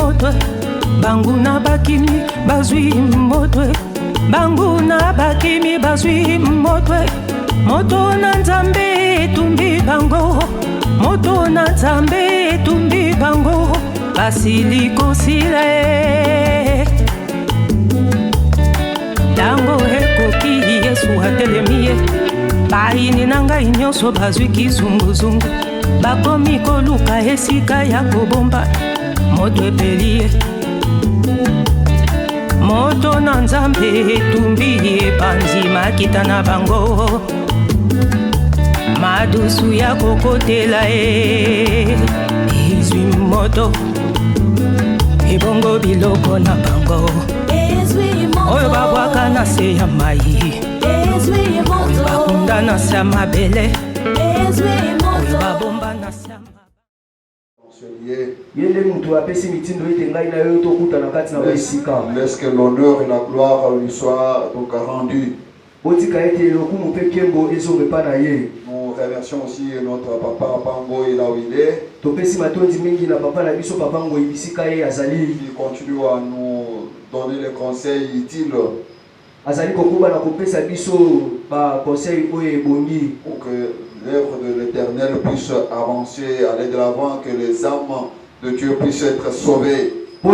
motwe banguna bakimi bazwi motwe banguna bakimi bazwi motwe moto na nzambe tumbi bango moto na nzambe tumbi bango basiliko sile tango ekoki Yesu atelemie baini nanga inyoso bazwi kizunguzungu bakomi koluka esika ya kobomba moto epelie moto na nzambe tumbi epanzima kita na bango madusu ya kokotela izwi moto ebongo biloko na bango oyo babwaka na se ya mai oyo bakunda na se ya mabele oyo babomba na se ya laisse que l'honneur et la gloire lui soient donc rendus. Nous remercions aussi notre papa Pango et là où il est. Il continue à nous donner les conseils utiles pour que l'œuvre de l'Éternel puisse avancer, aller de l'avant, que les âmes de Dieu puissent être sauvées. Et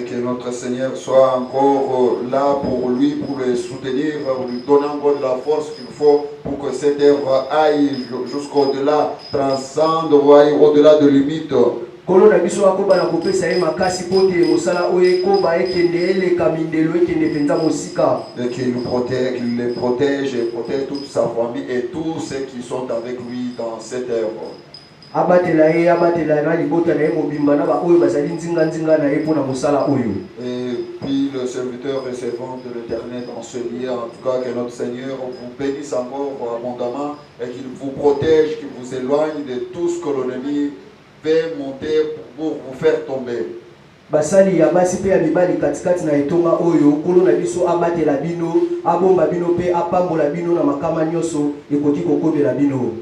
que notre Seigneur soit encore là pour lui, pour le soutenir, pour lui donner encore de la force qu'il faut pour que cette œuvre aille jusqu'au-delà, transcende, aille au-delà de limites. Et qu'il les protège et protège toute sa famille et tous ceux qui sont avec lui dans cette œuvre. Et puis le serviteur et servant de l'Éternel dans ce lieu, en tout cas que notre Seigneur vous bénisse encore abondamment et qu'il vous protège, qu'il vous éloigne de tout ce que l'ennemi fait monter pour vous faire tomber. Basali ya basi pe ya mibali katikati na etonga oyo kolo na biso abatela bino abomba bino pe apambola bino na makama nyoso ekoti kokobela bino.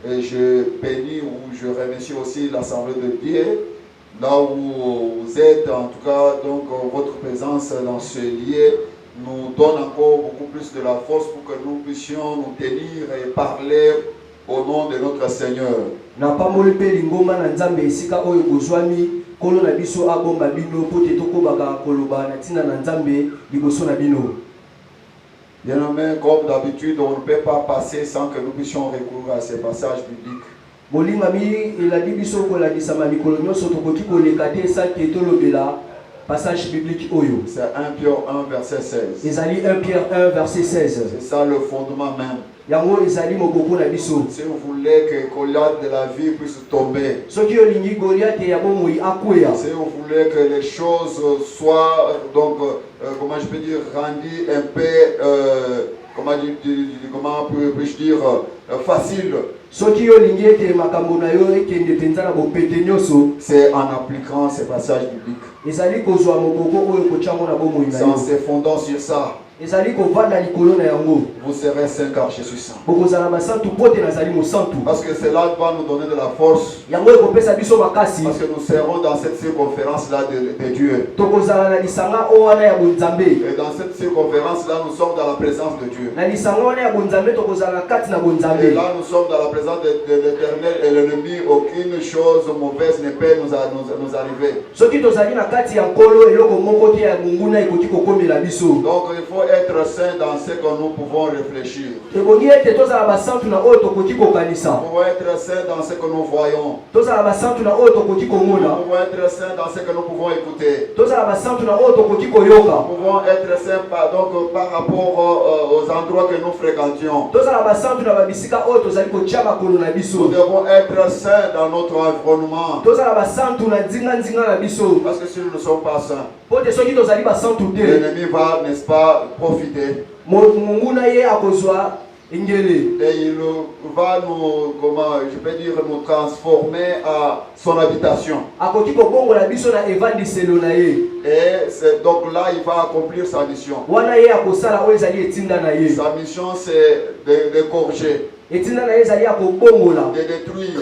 Et je bénis ou je remercie aussi l'Assemblée de Dieu là où vous êtes, en tout cas donc votre présence dans ce lieu nous donne encore beaucoup plus de la force pour que nous puissions nous tenir et parler au nom de notre Seigneur. Na pamoli pe lingoma na nzambe esika oyo kozwami kolo na biso abomba bino pote tokobaka koloba na tina na nzambe liboso na bino. Bien-aimés, comme d'habitude, on ne peut pas passer sans que nous puissions recourir à ces passages bibliques. Passage biblique oyo. C'est 1 Pierre 1 verset 16. Ezali 1 Pierre 1 verset 16. C'est ça le fondement même. Yango ezali moboko na biso. Si vous voulez que Goliath de la vie puisse tomber. Soki olingi Goliath ya bomoi akwea. Si vous voulez que les choses soient donc comment je peux dire rendues un peu comment puis-je dire facile. C'est en appliquant ces passages bibliques. C'est en se fondant sur ça. Vous serez saint car je suis saint. Parce que cela va nous donner de la force. Parce que nous serons dans cette circonférence-là de Dieu. Et dans cette circonférence-là, nous sommes dans la présence de Dieu. Et là, nous sommes dans la présence de l'Éternel et l'ennemi. Aucune chose mauvaise ne peut nous arriver. Donc, il faut être saint dans ce que nous pouvons réfléchir. Nous pouvons être saint dans ce que nous voyons. Nous pouvons être saint dans ce que nous pouvons écouter. Nous pouvons être saint par rapport aux endroits que nous fréquentions. Nous devons être saints dans notre environnement. Parce que si nous ne sommes pas saints, l'ennemi va, n'est-ce pas, profiter. Et il va nous, comment je peux dire, nous transformer à son habitation. Et donc là, il va accomplir sa mission. Sa mission, c'est d'égorger. de détruire,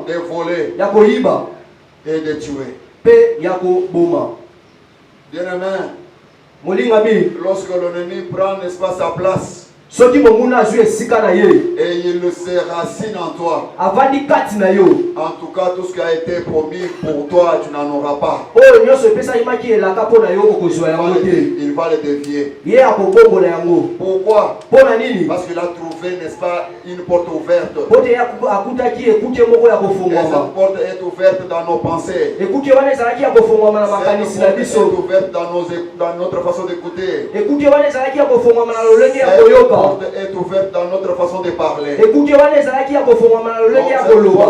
de voler et de tuer. Bien-aimé, lorsque l'ennemi prend, n'est-ce pas, sa place, et il se racine en toi, en tout cas tout ce qui a été promis pour toi, tu n'en auras pas. Il va le dévier. Pourquoi? Parce qu'il a trouvé, n'est-ce pas, une porte ouverte. Et cette porte est ouverte dans nos pensées. Cette porte est ouverte dans notre façon d'écouter. Cette porte est ouverte dans notre façon de parler. Cette porte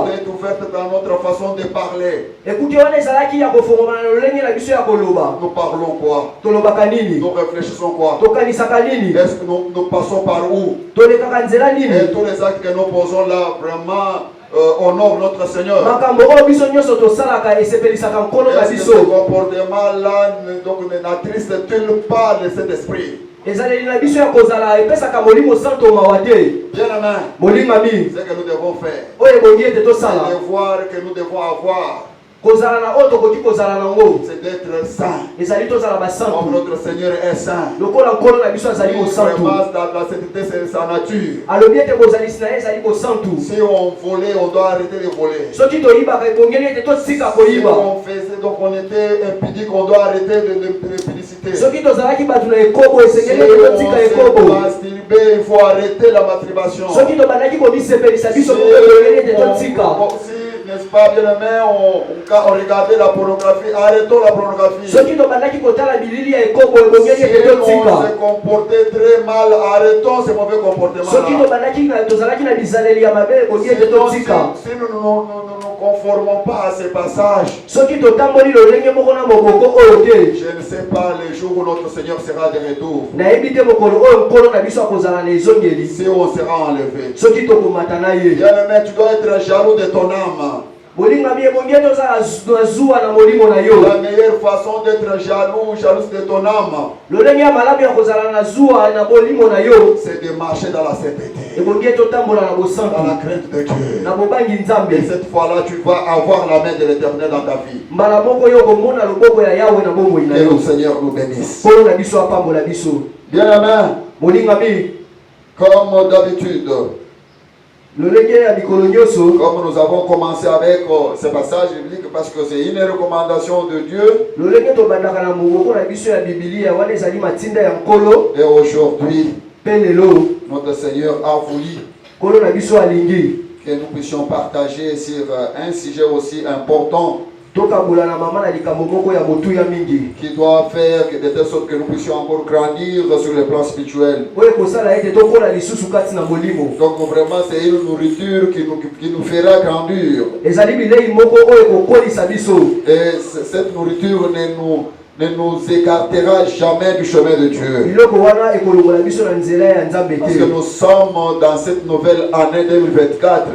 est ouverte dans notre façon de parler. Nous parlons quoi? Nous réfléchissons quoi? Est-ce que nous passons par où? Et tous les actes que nous posons là, vraiment honorent notre Seigneur. Est-ce que ce comportement-là n'attriste-t-il pas le Saint-Esprit? Bien-aimé, c'est que nous devons faire. Le devoir que nous devons avoir, c'est d'être saint. Comme notre Seigneur est saint. Vraiment, la sainteté, c'est sa nature. Si on volait, on doit arrêter de voler. Si on faisait, donc on était impudique, on doit arrêter l'impudicité. Si on se masturbe, il faut arrêter la masturbation. N'est-ce pas, bien-aimé, on regardait la pornographie, arrêtons la pornographie. Si on se comportait très mal, arrêtons ce mauvais comportement. Si nous ne nous conformons pas à ces passages, je ne sais pas les jours où notre Seigneur sera de retour. Si on sera enlevé. Bien-aimé, tu dois être jaloux de ton âme. La meilleure façon d'être jaloux de ton âme, c'est de marcher dans la sainteté, dans la crainte de Dieu. Et cette fois-là, tu vas avoir la main de l'Éternel dans ta vie. Que le Seigneur nous bénisse. Bien-aimé, comme d'habitude, comme nous avons commencé avec ce passage biblique, parce que c'est une recommandation de Dieu. Et aujourd'hui, notre Seigneur a voulu que nous puissions partager sur un sujet aussi important, qui doit faire de telle sorte que nous puissions encore grandir sur le plan spirituel. Donc vraiment c'est une nourriture qui nous fera grandir. Et cette nourriture ne nous écartera jamais du chemin de Dieu. Parce que nous sommes dans cette nouvelle année 2024.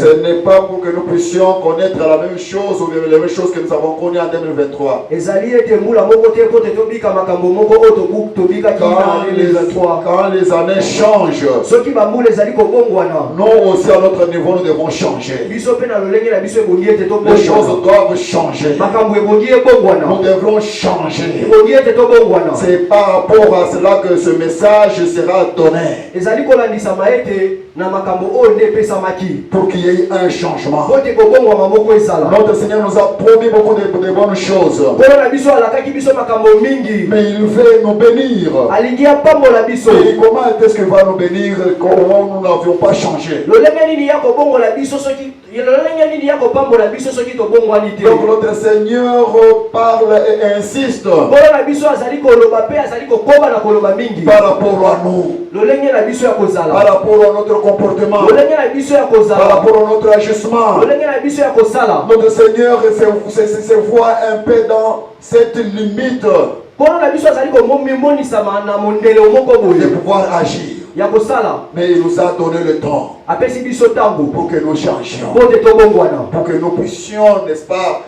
Ce n'est pas pour que nous puissions connaître la même chose ou les mêmes choses que nous avons connues en 2023. Quand les années changent, nous aussi à notre niveau nous devons changer. Les choses doivent changer. Nous devrons changer. C'est par rapport à cela que ce message sera donné. Pour qu'il y ait un changement. Notre Seigneur nous a promis beaucoup de bonnes choses. Mais il veut nous bénir. Et comment est-ce qu'il va nous bénir quand nous n'avions pas changé? Donc notre Seigneur parle et insiste par rapport à nous, par rapport à notre comportement, par rapport à notre agissement. Notre Seigneur se voit un peu dans cette limite de pouvoir agir. Mais il nous a donné le temps pour que nous changions, pour que nous puissions, n'est-ce pas,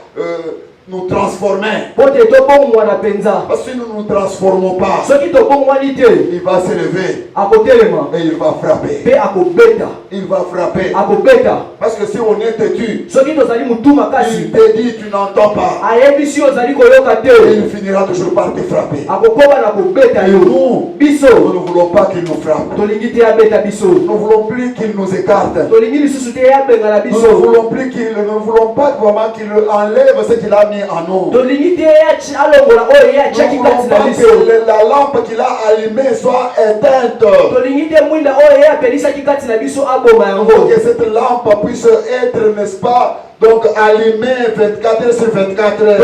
nous transformer. Parce que si nous ne nous transformons pas, il va s'élever et il va frapper. Il va frapper. Parce que si on est têtu, il te dit tu n'entends pas. Et il finira toujours par te frapper. Et nous ne voulons pas qu'il nous frappe. Nous ne voulons plus qu'il nous écarte. Nous ne voulons pas vraiment qu'il enlève ce qu'il a mis en nous. Nous ne voulons pas que la lampe qu'il a allumée soit éteinte. Que cette lampe puisse être, n'est-ce pas, donc allumée 24 sur 24 heures.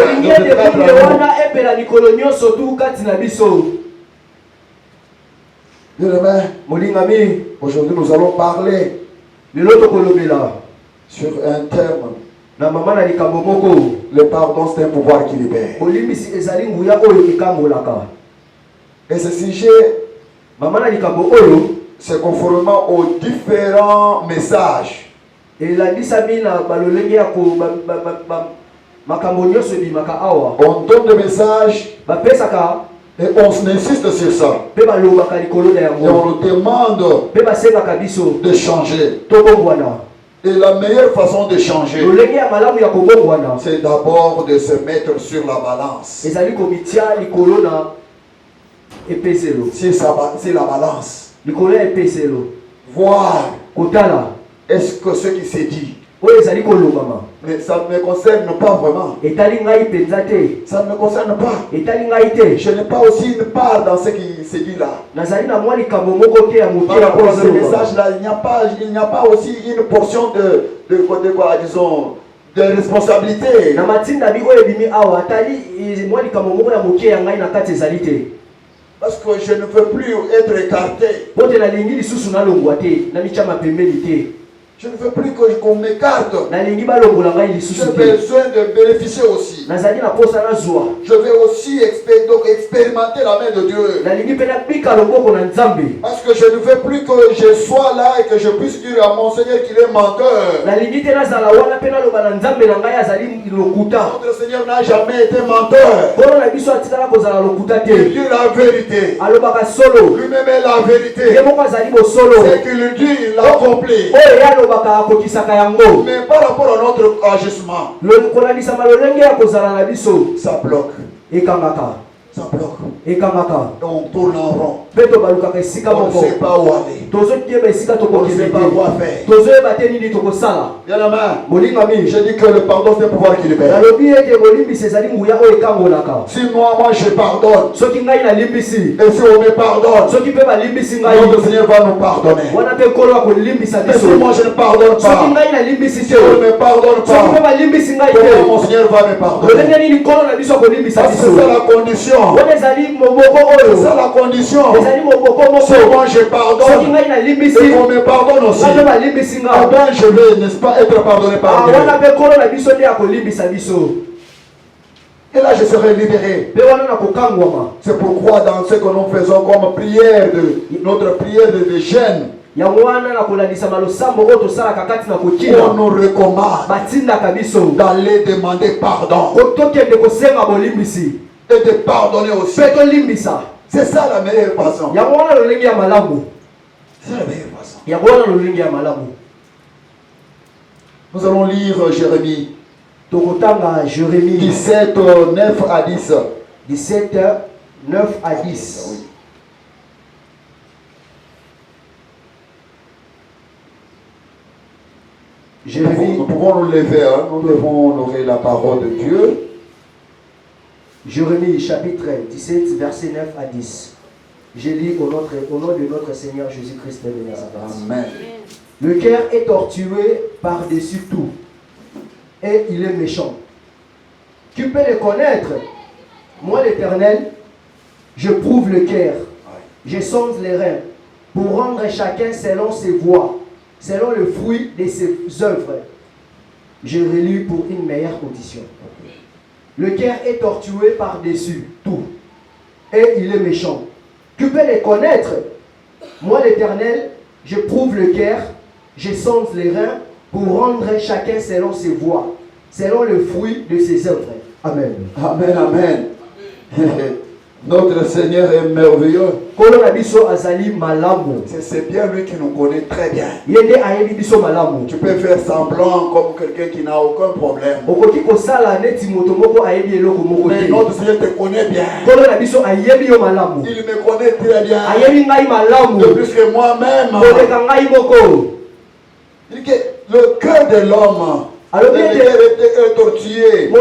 Aujourd'hui nous allons parler sur un thème. Le pardon, c'est un pouvoir qui libère. Et ce sujet, c'est conformément aux différents messages. On donne des messages et on insiste sur ça. Et on nous demande de changer. Et la meilleure façon de changer, c'est d'abord de se mettre sur la balance. C'est la balance. Voir est-ce que ce qui s'est dit, mais ça ne me concerne pas vraiment. Ça ne me concerne pas. Je n'ai pas aussi une part dans ce qui s'est dit là. Par rapport à ce message-là, il n'y a pas aussi une portion de quoi, disons, de responsabilité. Parce que je ne veux plus être écarté. Je ne veux plus qu'on m'écarte. J'ai besoin de bénéficier aussi. Je vais aussi expérimenter la main de Dieu. Parce que je ne veux plus que je sois là et que je puisse dire à mon Seigneur qu'il est menteur. Notre Seigneur n'a jamais été menteur. Il dit la vérité. Lui-même est la vérité. C'est qu'il dit, il l'accomplit. Mais par rapport à notre agissement, ça bloque. Ça bloque. Et on tourne en rond. On ne sait pas où aller. On ne sait pas quoi faire. Bien la main. Je dis que le pardon c'est un pouvoir qui libère. Si moi je pardonne, et si on me pardonne, notre Seigneur va nous pardonner. Et si moi je ne pardonne pas, si on ne me pardonne pas, comment mon Seigneur va me pardonner? Parce que c'est la condition. C'est ça la condition. Si moi je pardonne et qu'on me pardonne aussi, eh bien je vais, n'est-ce pas, être pardonné par Dieu. Et là je serai libéré. C'est pourquoi dans ce que nous faisons comme prière, notre prière de jeûne, on nous recommande d'aller demander pardon et de pardonner aussi. C'est ça la meilleure façon. C'est la meilleure façon. Nous allons lire Jérémie 17, 9 à 10. 17, 9 à 10. Nous pouvons nous lever, hein? Nous devons honorer la parole de Dieu. Jérémie chapitre 17, verset 9 à 10. Je lis au nom de notre Seigneur Jésus-Christ de Nazareth. Amen. Le cœur est torturé par-dessus tout, et il est méchant. Qui peut le connaître? Moi l'Éternel, je prouve le cœur, je sonde les reins, pour rendre chacun selon ses voies, selon le fruit de ses œuvres. Je relis pour une meilleure condition. Le cœur est torturé par-dessus tout, et il est méchant. Tu peux les connaître? Moi l'Éternel, je prouve le cœur, je sonde les reins, pour rendre chacun selon ses voies, selon le fruit de ses œuvres. Amen. Amen, amen. Notre Seigneur est merveilleux. C'est bien lui qui nous connaît très bien. Tu peux faire semblant comme quelqu'un qui n'a aucun problème. Mais notre Seigneur te connaît bien. Il me connaît très bien. De plus que moi-même. Il dit que le cœur de l'homme est tortueux.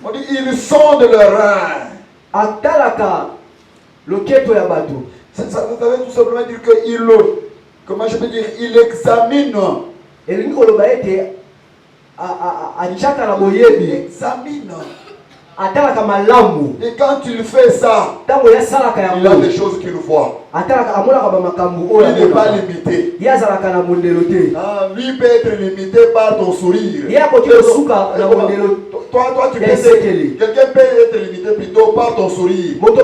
On dit ils sondent le rein. Ça veut tout simplement dire qu'il, comment je peux dire, il examine. Il examine. Et quand il fait ça, il a des choses qu'il voit. Il n'est pas limité. Lui peut être limité par ton sourire. Toi, tu peux être, quelqu'un peut être limité plutôt par ton sourire. On dit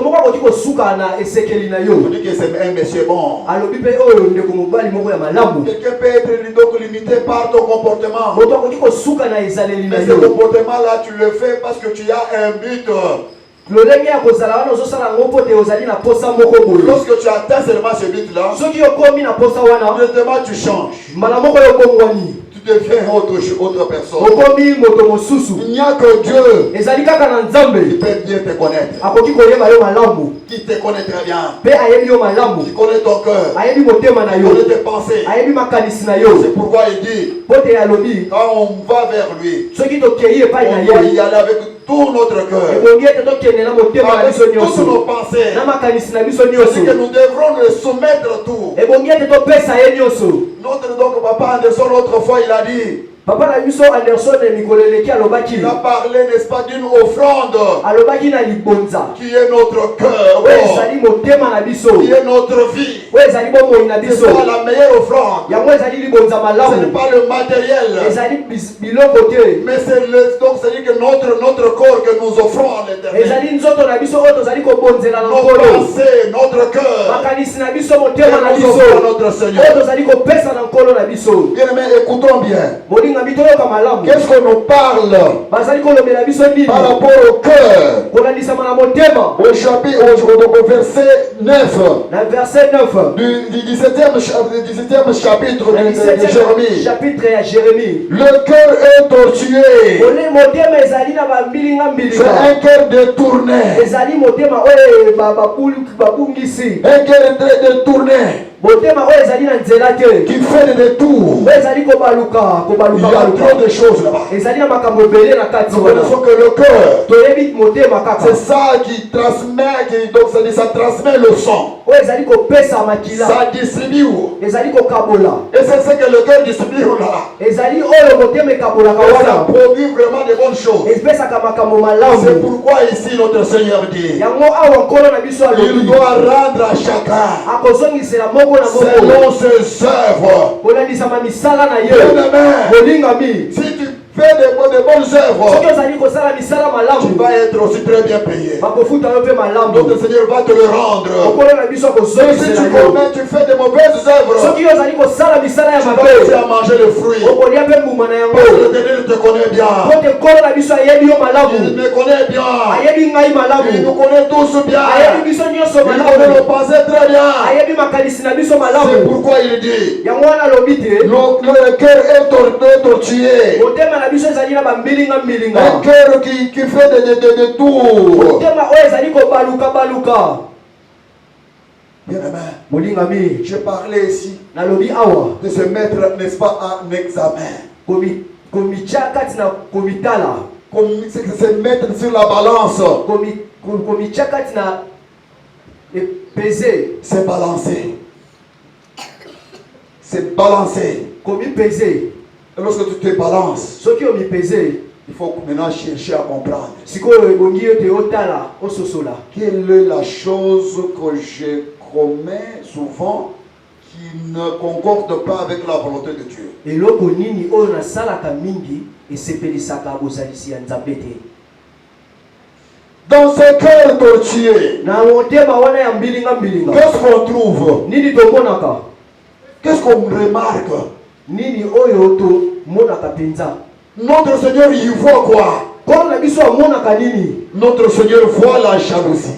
que c'est un monsieur bon. Quelqu'un peut être donc limité par ton comportement. Mais ce comportement-là, tu le fais parce que tu as un but. Lorsque tu atteins seulement ce but-là, directement tu changes. Tu deviens autre personne. Il n'y a que Dieu qui peut bien te connaître. Qui te connaît très bien. Qui connaît ton cœur. Qui connaît tes pensées. C'est pourquoi il dit, quand on va vers lui, on doit y aller avec tout notre cœur, avec toutes nos pensées. C'est que nous devrons le soumettre tout. Notre donc papa Anderson, autrefois, il a dit, il a parlé, n'est-ce pas, d'une offrande qui est notre cœur, qui est notre vie. C'est pas la meilleure offrande. Ce n'est pas le matériel. Mais c'est que notre corps que nous offrons à l'Éternel. Nos pensées, notre cœur. Que nous offrons à notre Seigneur. Bien aimé, écoutons bien. Qu'est-ce qu'on nous parle par rapport au cœur? Au chapitre, au verset 9 du 17e chapitre de Jérémie. Le cœur est tortué. C'est un cœur détourné. Un cœur détourné qui fait des détours. Il y a trop de choses là-bas. Nous connaissons que le cœur, c'est ça qui transmet, donc ça transmet le sang. Ça distribue. Et c'est ce que le cœur distribue là. Et ça produit vraiment de bonnes choses. C'est pourquoi ici notre Seigneur dit, il doit rendre à chacun selon ses œuvres. Si tu fais de bonnes œuvres, tu vas être aussi très bien payé. Notre Seigneur va te le rendre. Mais si tu fais de mauvaises œuvres, tu vas aussi à manger le fruit. Parce que l'Éternel te connaît bien. Il me connaît bien. Il nous connaît tous bien. Il connaît nos pensées très bien. C'est pourquoi il dit, le cœur est tortué. Un cœur qui fait des tours. Bien aimé, je parlais ici de se mettre, n'est-ce pas, en examen. Se mettre sur la balance. C'est balancer. C'est balancer. Et lorsque tu te balances, il faut maintenant chercher à comprendre. Quelle est la chose que je commets souvent qui ne concorde pas avec la volonté de Dieu? Dans ce cœur tortueux, qu'est-ce qu'on trouve? Qu'est-ce qu'on remarque? Notre Seigneur, il voit quoi? Notre Seigneur voit la jalousie.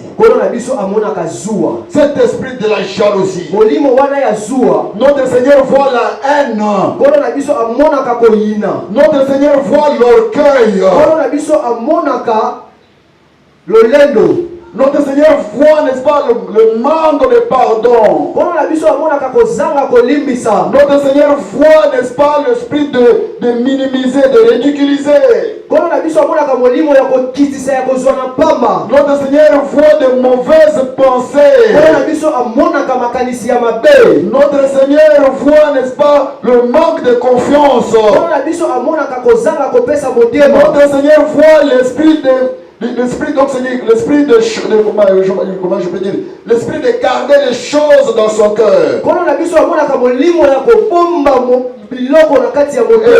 Cet esprit de la jalousie. Notre Seigneur voit la haine. Notre Seigneur voit l'orgueil. Notre Seigneur voit, n'est-ce pas, le manque de pardon. Notre Seigneur voit, n'est-ce pas, l'esprit de minimiser, de ridiculiser. Notre Seigneur voit de mauvaises pensées. Notre Seigneur voit, n'est-ce pas, le manque de confiance. Notre Seigneur voit l'esprit donc c'est l'esprit de comment je peux dire, l'esprit de garder les choses dans son cœur. Et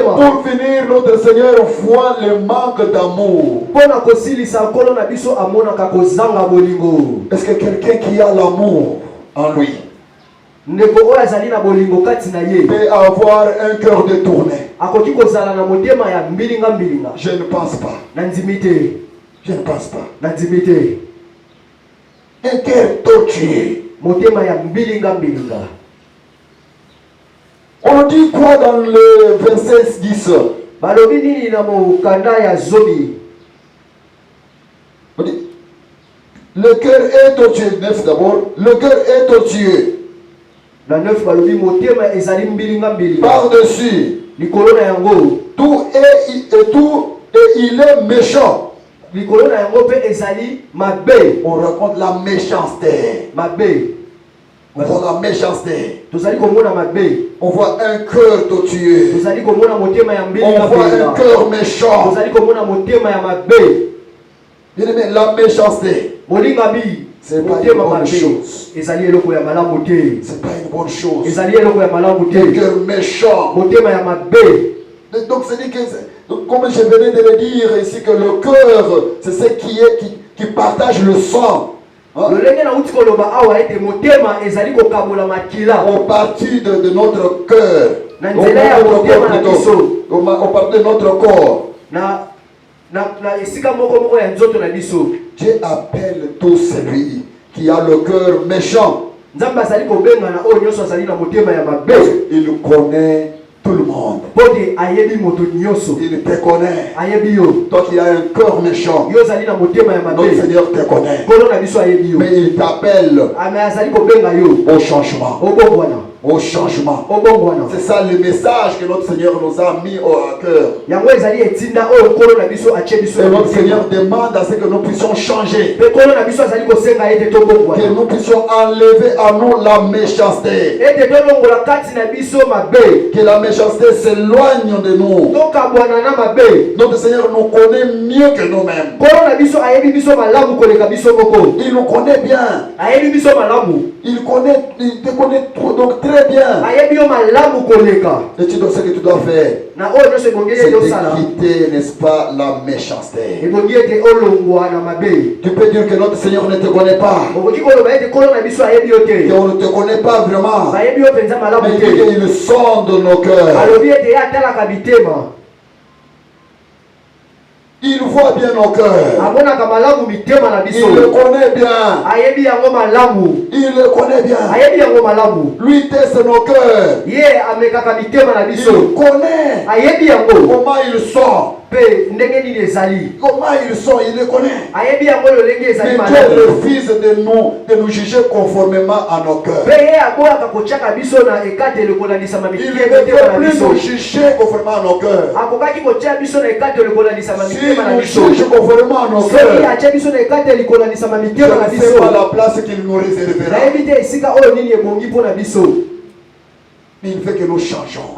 pour finir, notre Seigneur voit le manque d'amour. Est-ce que quelqu'un qui a l'amour en lui peut avoir un cœur détourné? Je ne pense pas. Je ne pense pas. Un cœur torturé. On dit quoi dans le verset 10? On dit, le cœur est tortueux. 9 d'abord. Le cœur est tortueux. Par-dessus. Tout et il est méchant. On raconte la méchanceté. On voit la méchanceté. On voit un cœur tortueux. On voit un cœur méchant. Bien aimé, la méchanceté, c'est pas une bonne chose. C'est pas une bonne chose. Un cœur méchant. Donc c'est dit que, comme je venais de le dire ici, que le cœur, c'est ce qui partage le sang. Hein? Au parti de notre cœur. Au parti de notre corps. Dieu appelle tout celui qui a le cœur méchant. Il connaît tout le monde. Il te connaît. Toi qui as un cœur méchant, notre Seigneur te connaît. Mais il t'appelle au changement. Au changement. C'est ça le message que notre Seigneur nous a mis au cœur. Et notre Seigneur demande à ce que nous puissions changer. Que nous puissions enlever à nous la méchanceté. Que la méchanceté s'éloigne de nous. Notre Seigneur nous connaît mieux que nous-mêmes. Il nous connaît bien. Il te connaît donc très bien. Et tu dois ce que tu dois faire. C'est de quitter, n'est-ce pas, la méchanceté. Tu peux dire que notre Seigneur ne te connaît pas. Qu'on ne te connaît pas vraiment. Mais il sonde nos cœurs. Il voit bien nos cœurs. Il le connaît bien. Il le connaît bien. Lui teste nos cœurs. Il connaît comment ils sont. Comment ils sont, il le connaît. Mais Dieu refuse de nous juger conformément à nos cœurs. Il ne veut plus nous juger conformément à nos cœurs. Si nous juge conformément à nos cœurs, je ne sais pas la place qu'il nous réservera. Mais il veut que nous changeons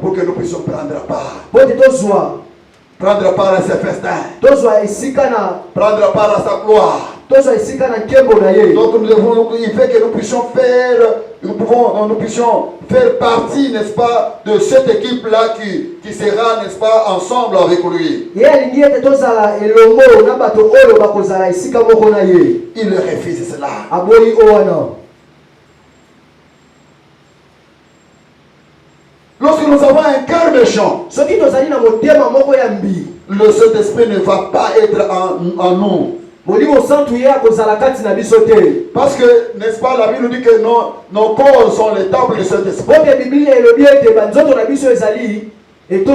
pour que nous puissions prendre part. Prendre part à ses festins. Prendre part à sa gloire. Donc il fait que nous puissions faire partie, n'est-ce pas, de cette équipe-là qui sera, n'est-ce pas, ensemble avec lui. Il refuse cela. Lorsque nous avons un cœur méchant, le Saint-Esprit ne va pas être en nous. Parce que, n'est-ce pas, la Bible nous dit que nos corps sont les tables de Saint-Esprit. Mais si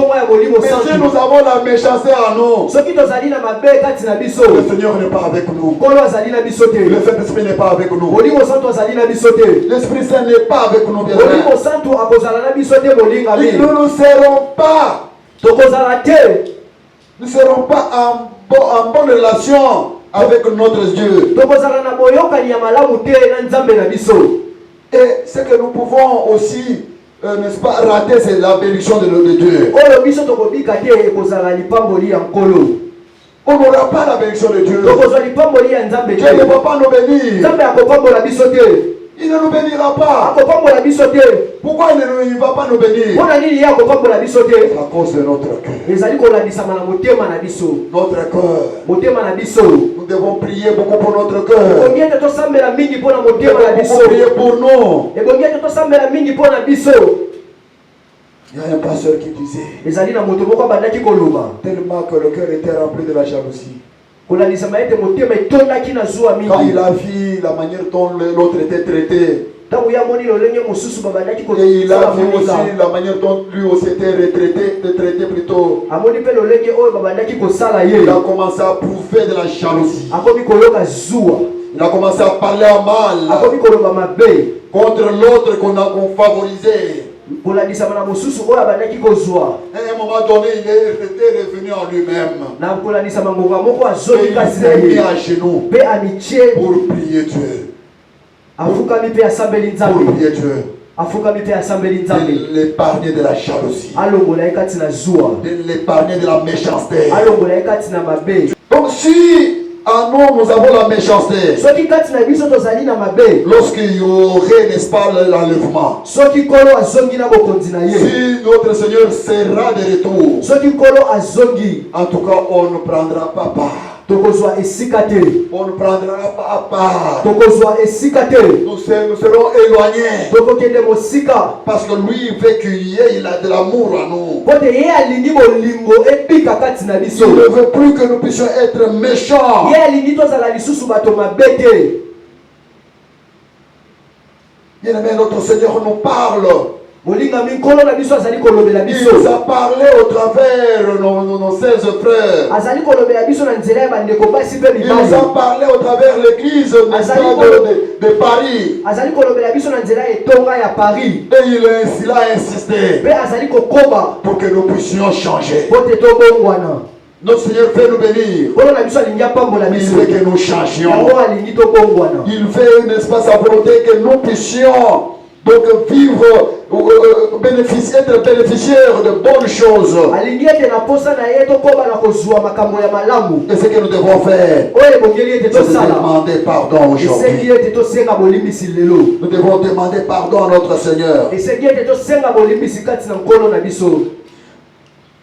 nous avons la méchanceté en nous, le Seigneur n'est pas avec nous. Le Saint-Esprit n'est pas avec nous. L'Esprit Saint n'est pas avec nous. Bien nous ne serons pas. Nous ne serons pas en bonne relation avec notre Dieu. Et ce que nous pouvons aussi, n'est-ce pas, rater, c'est la bénédiction de Dieu. On n'aura pas la bénédiction de Dieu. Dieu ne va pas nous bénir. Il ne nous bénira pas. Pourquoi il ne va pas nous bénir? À cause de notre cœur. Notre cœur. Nous devons prier beaucoup pour notre cœur. Nous devons prier pour nous. Il y a un pasteur qui disait, tellement que le cœur était rempli de la jalousie. Quand il a vu la manière dont l'autre était traité, et il a vu aussi la manière dont lui aussi était traité plutôt, il a commencé à prouver de la jalousie. Il a commencé à parler en mal contre l'autre qu'on a favorisé. À un moment donné, il était revenu en lui-même. Il s'est mis à genoux pour prier Dieu. Pour prier Dieu. De l'épargner de la jalousie. De l'épargner de la méchanceté. Donc si en nous avons la méchanceté, lorsqu'il y aurait, n'est-ce pas, l'enlèvement, si notre Seigneur sera de retour, en tout cas on ne prendra pas part. On ne prendra pas part. Nous serons éloignés. Parce que lui il veut qu'il y ait de l'amour en nous. Il ne veut plus que nous puissions être méchants. Bien aimé, notre Seigneur nous parle. Il nous a parlé au travers nos 16 frères. Il nous a parlé au travers l'église de Paris. Et il a insisté pour que nous puissions changer. Notre Seigneur veut nous bénir. Il veut que nous changions. Il veut, n'est-ce pas, sa volonté que nous puissions donc vivre, être bénéficiaires de bonnes choses. Et ce que nous devons faire, c'est demander pardon aujourd'hui. Nous devons demander pardon à notre Seigneur.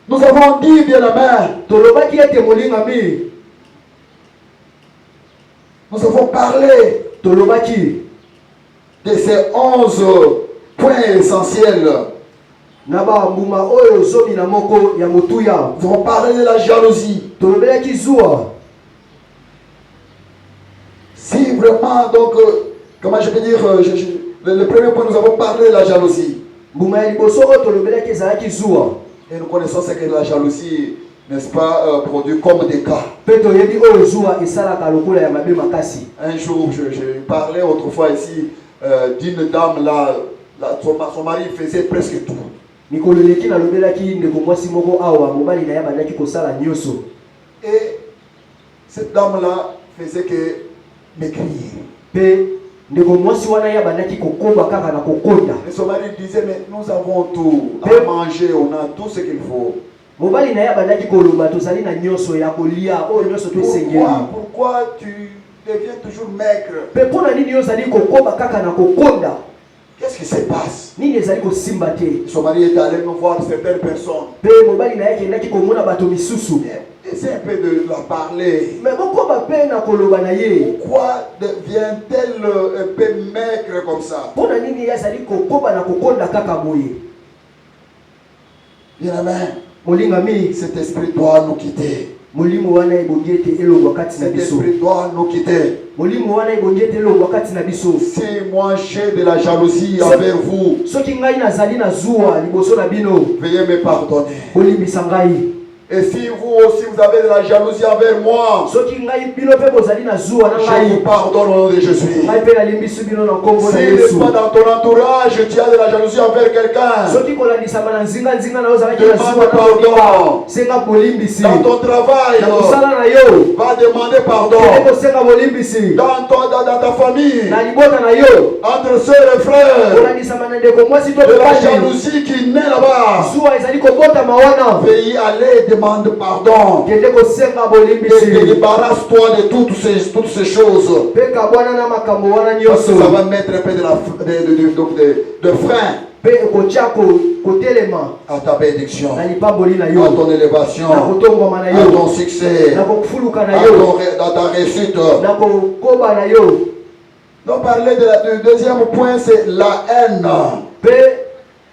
Nous avons dit, bien aimé, nous avons parlé de ces 11 points essentiels. Nous avons parlé de la jalousie. Si vraiment, donc, comment je peux dire, le premier point, nous avons parlé de la jalousie. Et nous connaissons ce que la jalousie, n'est-ce pas, produit comme des cas. Un jour, je parlais autrefois ici d'une dame là, son mari faisait presque tout. Et cette dame là faisait que m'écrire. Et son mari disait, mais nous avons tout à manger, on a tout ce qu'il faut. Pourquoi tu deviens toujours maigre? Qu'est-ce qui se passe? Son mari est allé nous voir certaines personnes. Essaye un peu de la parler. Pourquoi devient-elle un peu maigre comme ça? Bien aimé, molingami cet esprit doit nous quitter. molimo wana ebongi ete elongwa kati na Cet biso esprit doit nous quitter. molimo wana ebongi ete elongwa kati na biso Si moi j'ai de la jalousie envers vous, soki ngai nazali na zuwa liboso na bino veuillez me pardonner. bolimbisa ngai. Et si vous aussi vous avez de la jalousie envers moi, soki ngai bino mpe bozali na zuwa na je ngai vous pardonne au nom de Jésus. ngai mpe nalimbisi bino na nkombo na Si yesu. n'est pas dans ton entourage, tu as de la jalousie envers quelqu'un, soki kolandisama na nzinga na ozalaki na zuwa demande pardon. senga bolimbisi Dans ton travail, na kosala na yo va demander pardon. kende kosenga bolimbisi Dans ta famille, na libota na yo entre sœurs et frères, kolandisama na ndeko mwasi to de la mobali jalousie qui naît là-bas, zuwa ezali kobotama wana veuillez aller demander pardon. kende kosenga Et bolimbisi débarrasse-toi de toutes ces choses. mpe kabwana na makambo wana Parce que ça nyonso va mettre un peu de frein mpe ekotia kotelema à ta bénédiction, na lipamboli na à yo ton élévation, na kotongwama na à yo ton succès, na kofuluka na à yo ta réussite. na kokoba na yo. Donc parler du deuxième point, c'est la haine. Mpe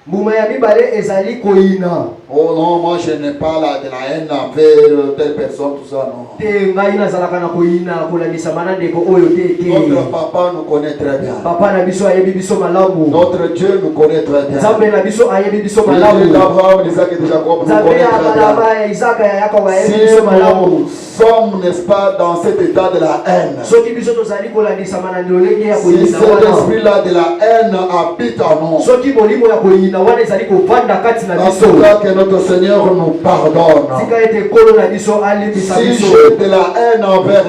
mbuma ya mibale ezali koyina Oh non, moi je n'ai pas de la haine envers telle personne, tout ça, non. te ngai nazalaka na koyina kolandisama na ndeko oyo te Notre papa nous connaît très bien. papa na biso ayebi biso malamu Notre Dieu nous connaît très bien. nzambe na biso ayebi biso Le Dieu malamu d'Abraham, d'Isaac et de Jacob nous nzambe connaît ya très bien. abrahama ya isaka ya yakobo ayebi Si biso malamu. nous sommes, n'est-ce pas, dans cet état de la haine, soki biso tozali kolandisama na ndolenge ya si koyina cet wana esprit-là de la haine habite en nous, soki molimo ya koyina wana ezali kovanda kati na en biso tout cas que notre Seigneur nous pardonne. tika ete kolo na biso alimbisa Si biso j'ai de la haine envers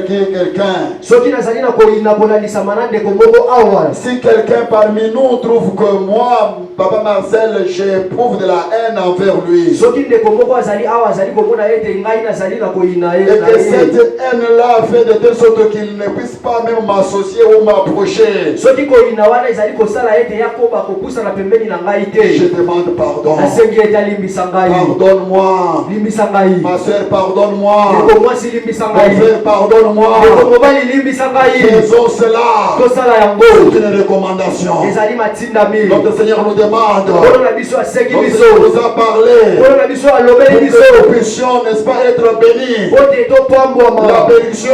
quelqu'un, soki nazali na koyina kolandisama na ndeko moko awa si quelqu'un parmi nous trouve que moi, Papa Marcel, j'éprouve de la haine envers lui, soki ndeko moko azali awa azali komona ete ngai nazali na koyina ye et na que ye cette haine-là fait de telle sorte qu'il ne puisse pas même m'associer ou m'approcher, soki koyina wana ezali kosala ete yakoba kopusana pembeni na ngai je te demande pardon. nasengi ete alimbisa ngai Pardonne-moi. limbisa ngai Ma soeur, pardonne-moi. ndeko mwasi limbisa Mon ngai frère, pardonne-moi. ndeko mobali limbisa ngai Faisons cela. tosala C'est yango une recommandation. ezali matindami Notre Seigneur nous demande. nkolo na biso asengi Notre biso Seigneur nous a parlé. nkolo na biso alobeli Pour biso que nous puissions, n'est-ce pas, être bénis. po te La topambwama bénédiction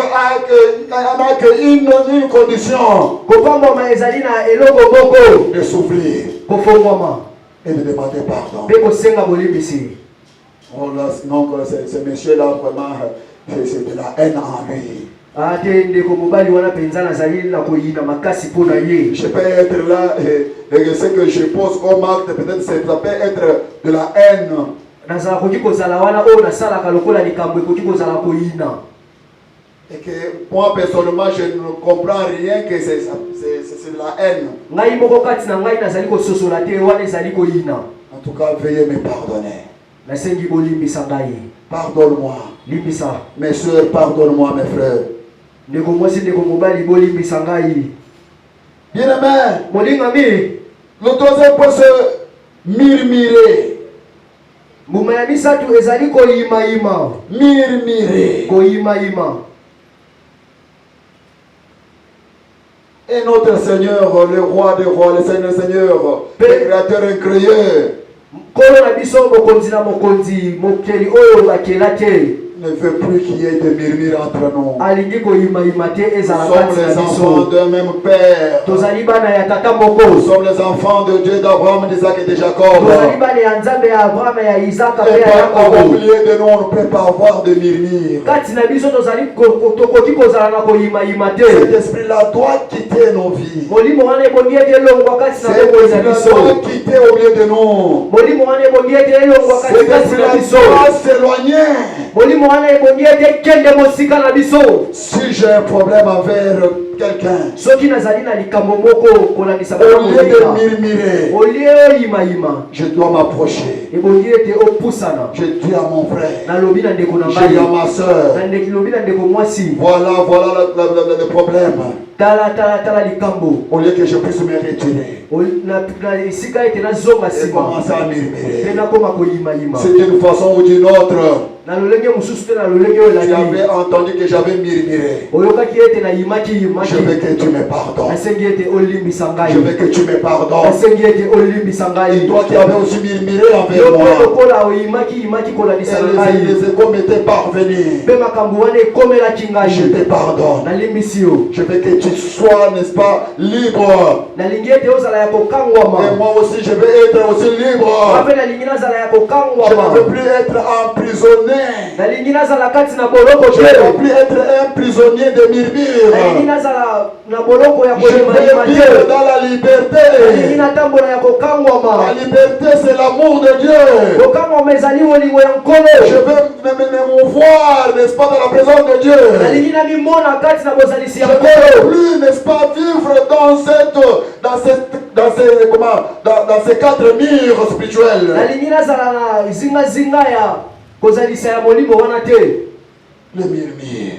n'a qu'une condition, kopambwama ezali na eloko moko de souffrir kofongwama et de demander pardon. mpe kosenga bolimbisi. Oh là, donc, ce monsieur-là, vraiment, c'est de la haine en lui. ate ndeko mobali wana mpenza nazali na koyina makasi mpo na ye. Je peux être là et ce que je pose comme acte, peut-être ça peut être de la haine. nazala koki kozala wana oyo nasalaka lokola likambo ekoki kozala koyina. Et que moi personnellement je ne comprends rien que c'est de la haine. ngai moko kati na ngai nazali kososola te wana ezali koyina. En tout cas, veuillez me pardonner. nasengi bolimbisa ngai. Pardonne-moi. limbisa. Mes soeurs, pardonne-moi, mes frères. ndeko mwasi ndeko mobali bolimbisa ngai. Bien-aimé, molingami le troisième point c'est murmurer. mbuma ya misatu ezali koyimayima. Murmurer. koyimayima. Et notre Seigneur, le roi des rois, le Seigneur, le créateur incréé, nkolo na biso mokonzi na mokonzi mokeli oyo bakela te ne veut plus qu'il y ait de murmures entre nous. alingi koyimayima te Nous ezala sommes kati na les enfants biso. d'un même Père. tozali bana ya tata Nous moko. sommes les enfants de Dieu, d'Abraham, d'Isaac et de Jacob. tozali bana ya nzambe ya abrahama ya isaka mpe Et ya par au yakobo. milieu de nous, on ne peut pas avoir de murmures. kati na biso tozali tokoki kozala na koyimayima Cet te. esprit-là doit quitter nos vies. molimo wana ebongi ete elongwa kati na Cet bongo na esprit-là biso. doit quitter au milieu de nous. molimo wana ebongi ete elongwa Cet katikati esprit-là na biso. doit s'éloigner. molimo wana ebongi ete kende mosika na biso. Si j'ai un problème envers quelqu'un, soki nazali na likambo moko kolandisa bana au lieu de moninga murmurer, olie oyimayima je dois m'approcher. ebongi ete opusana. Je dis à mon frère, nalobi na ndeko na je ngai dis à ma soeur, lobi na ndeko mwasi. voilà le problème. tala likambo. Au lieu que je puisse me retirer na esika ete nazonga et nsima commencer à mpe murmurer. nakoma koyimayima. C'est d'une façon ou d'une autre. Tu avais entendu que j'avais murmuré. Je veux que tu me pardonnes. Je veux que tu me pardonnes. Et toi qui avais aussi murmuré envers moi. Et les échos m'étaient parvenus. Je te pardonne. Je veux que tu sois, n'est-ce pas, libre. Et moi aussi, je veux être aussi libre. Je ne veux plus être emprisonné. Je ne veux plus être un prisonnier de murmures. Je veux vivre dans la liberté. La liberté, c'est l'amour de Dieu. Je veux me mouvoir, n'est-ce pas, dans la présence de Dieu. Je ne veux plus, n'est-ce pas, vivre dans ces quatre murs spirituels. Le murmure.